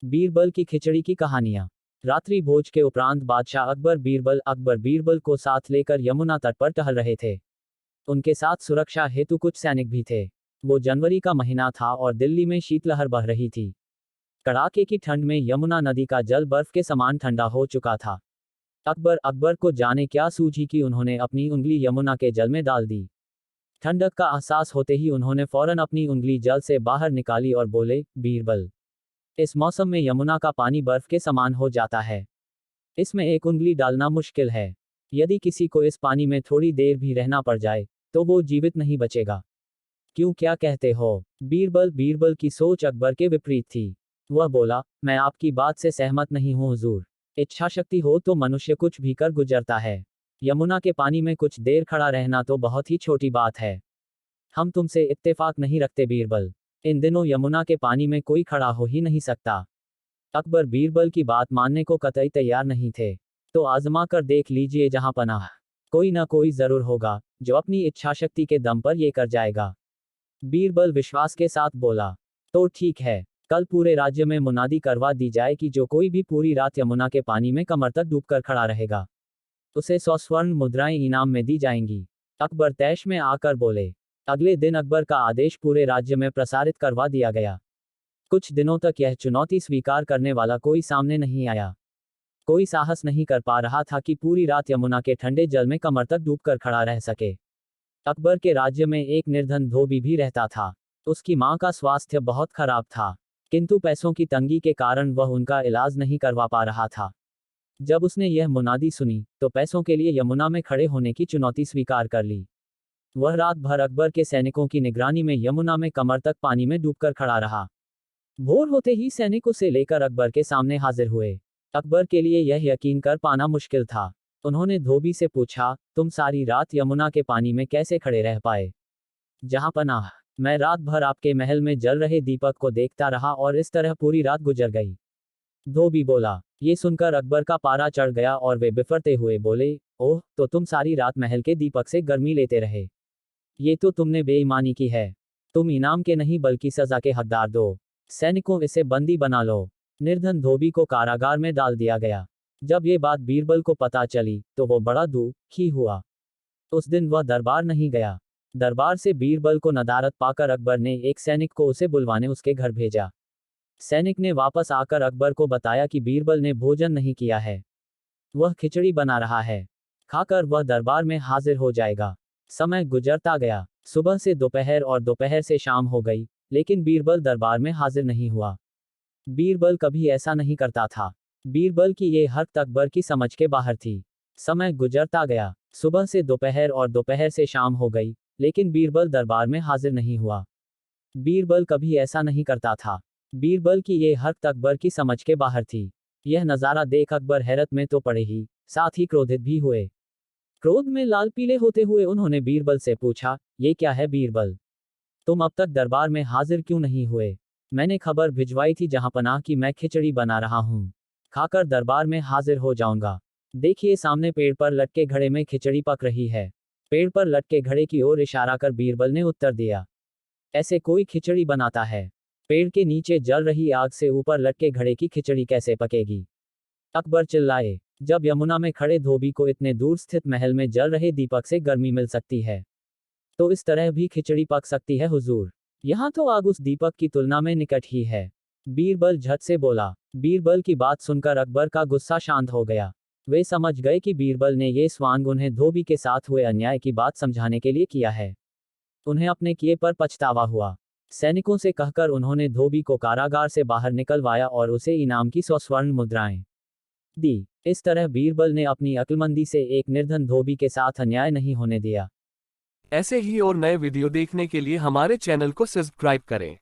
बीरबल की खिचड़ी की कहानियां। रात्रि भोज के उपरांत बादशाह अकबर बीरबल को साथ लेकर यमुना तट पर टहल रहे थे। उनके साथ सुरक्षा हेतु कुछ सैनिक भी थे। वो जनवरी का महीना था और दिल्ली में शीतलहर बह रही थी। कड़ाके की ठंड में यमुना नदी का जल बर्फ के समान ठंडा हो चुका था। अकबर को जाने क्या सूझी कि उन्होंने अपनी उंगली यमुना के जल में डाल दी। ठंडक का एहसास होते ही उन्होंने फौरन अपनी उंगली जल से बाहर निकाली और बोले, बीरबल, इस मौसम में यमुना का पानी बर्फ के समान हो जाता है। इसमें एक उंगली डालना मुश्किल है। यदि किसी को इस पानी में थोड़ी देर भी रहना पड़ जाए तो वो जीवित नहीं बचेगा। क्यों, क्या कहते हो? बीरबल की सोच अकबर के विपरीत थी। वह बोला, मैं आपकी बात से सहमत नहीं हूँ हुजूर। इच्छा शक्ति हो तो मनुष्य कुछ भी कर गुजरता है। यमुना के पानी में कुछ देर खड़ा रहना तो बहुत ही छोटी बात है। हम तुमसे इत्तेफाक नहीं रखते बीरबल। इन दिनों यमुना के पानी में कोई खड़ा हो ही नहीं सकता। अकबर बीरबल की बात मानने को कतई तैयार नहीं थे। तो आजमा कर देख लीजिए जहां पनाह। कोई ना कोई जरूर होगा जो अपनी इच्छा शक्ति के दम पर ये कर जाएगा। बीरबल विश्वास के साथ बोला, तो ठीक है, कल पूरे राज्य में मुनादी करवा दी जाए कि जो कोई भी पूरी रात यमुना के पानी में कमर तक डूबकर खड़ा रहेगा उसे 100 स्वर्ण मुद्राएं इनाम में दी जाएंगी। अकबर तैश में आकर बोले। अगले दिन अकबर का आदेश पूरे राज्य में प्रसारित करवा दिया गया। कुछ दिनों तक यह चुनौती स्वीकार करने वाला कोई सामने नहीं आया। कोई साहस नहीं कर पा रहा था कि पूरी रात यमुना के ठंडे जल में कमर तक डूबकर खड़ा रह सके। अकबर के राज्य में एक निर्धन धोबी भी रहता था। उसकी मां का स्वास्थ्य बहुत खराब था, किंतु पैसों की तंगी के कारण वह उनका इलाज नहीं करवा पा रहा था। जब उसने यह मुनादी सुनी तो पैसों के लिए यमुना में खड़े होने की चुनौती स्वीकार कर ली। वह रात भर अकबर के सैनिकों की निगरानी में यमुना में कमर तक पानी में डूबकर खड़ा रहा। भोर होते ही सैनिक उसे लेकर अकबर के सामने हाजिर हुए। अकबर के लिए यह यकीन कर पाना मुश्किल था। उन्होंने धोबी से पूछा, तुम सारी रात यमुना के पानी में कैसे खड़े रह पाए? जहां पनाह, मैं रात भर आपके महल में जल रहे दीपक को देखता रहा और इस तरह पूरी रात गुजर गई। धोबी बोला। ये सुनकर अकबर का पारा चढ़ गया और वे बिफरते हुए बोले, ओह, तो तुम सारी रात महल के दीपक से गर्मी लेते रहे। ये तो तुमने बेईमानी की है। तुम इनाम के नहीं बल्कि सजा के हकदार दो। सैनिकों, इसे बंदी बना लो। निर्धन धोबी को कारागार में डाल दिया गया। जब ये बात बीरबल को पता चली तो वो बड़ा दुखी हुआ। उस दिन वह दरबार नहीं गया। दरबार से बीरबल को नदारत पाकर अकबर ने एक सैनिक को उसे बुलवाने उसके घर भेजा। सैनिक ने वापस आकर अकबर को बताया कि बीरबल ने भोजन नहीं किया है। वह खिचड़ी बना रहा है। खाकर वह दरबार में हाजिर हो जाएगा। समय गुजरता गया। सुबह से दोपहर और दोपहर से शाम हो गई, लेकिन बीरबल दरबार में हाजिर नहीं हुआ। बीरबल कभी ऐसा नहीं करता था। बीरबल की ये हरकत अकबर की समझ के बाहर थी। समय गुजरता गया। सुबह से दोपहर और दोपहर से शाम हो गई, लेकिन बीरबल दरबार में हाजिर नहीं हुआ। बीरबल कभी ऐसा नहीं करता था। बीरबल की ये हरकत अकबर की समझ के बाहर थी। यह नज़ारा देख अकबर हैरत में तो पड़े ही, साथ ही क्रोधित भी हुए। क्रोध में लाल पीले होते हुए उन्होंने बीरबल से पूछा, ये क्या है बीरबल? तुम अब तक दरबार में हाजिर क्यों नहीं हुए? मैंने खबर भिजवाई थी जहां पनाह की मैं खिचड़ी बना रहा हूँ। खाकर दरबार में हाजिर हो जाऊंगा। देखिए, सामने पेड़ पर लटके घड़े में खिचड़ी पक रही है। पेड़ पर लटके घड़े की ओर इशारा कर बीरबल ने उत्तर दिया। ऐसे कोई खिचड़ी बनाता है? पेड़ के नीचे जल रही आग से ऊपर लटके घड़े की खिचड़ी कैसे पकेगी? अकबर चिल्लाए। जब यमुना में खड़े धोबी को इतने दूर स्थित महल में जल रहे दीपक से गर्मी मिल सकती है, तो इस तरह भी खिचड़ी पक सकती है हुजूर। यहाँ तो आग उस दीपक की तुलना में निकट ही है। बीरबल झट से बोला। बीरबल की बात सुनकर अकबर का गुस्सा शांत हो गया। वे समझ गए कि बीरबल ने ये स्वांग उन्हें धोबी के साथ हुए अन्याय की बात समझाने के लिए किया है। उन्हें अपने किए पर पछतावा हुआ। सैनिकों से कहकर उन्होंने धोबी को कारागार से बाहर निकलवाया और उसे इनाम की 100 स्वर्ण मुद्राएं दी। इस तरह बीरबल ने अपनी अक्लमंदी से एक निर्धन धोबी के साथ अन्याय नहीं होने दिया। ऐसे ही और नए वीडियो देखने के लिए हमारे चैनल को सब्सक्राइब करें।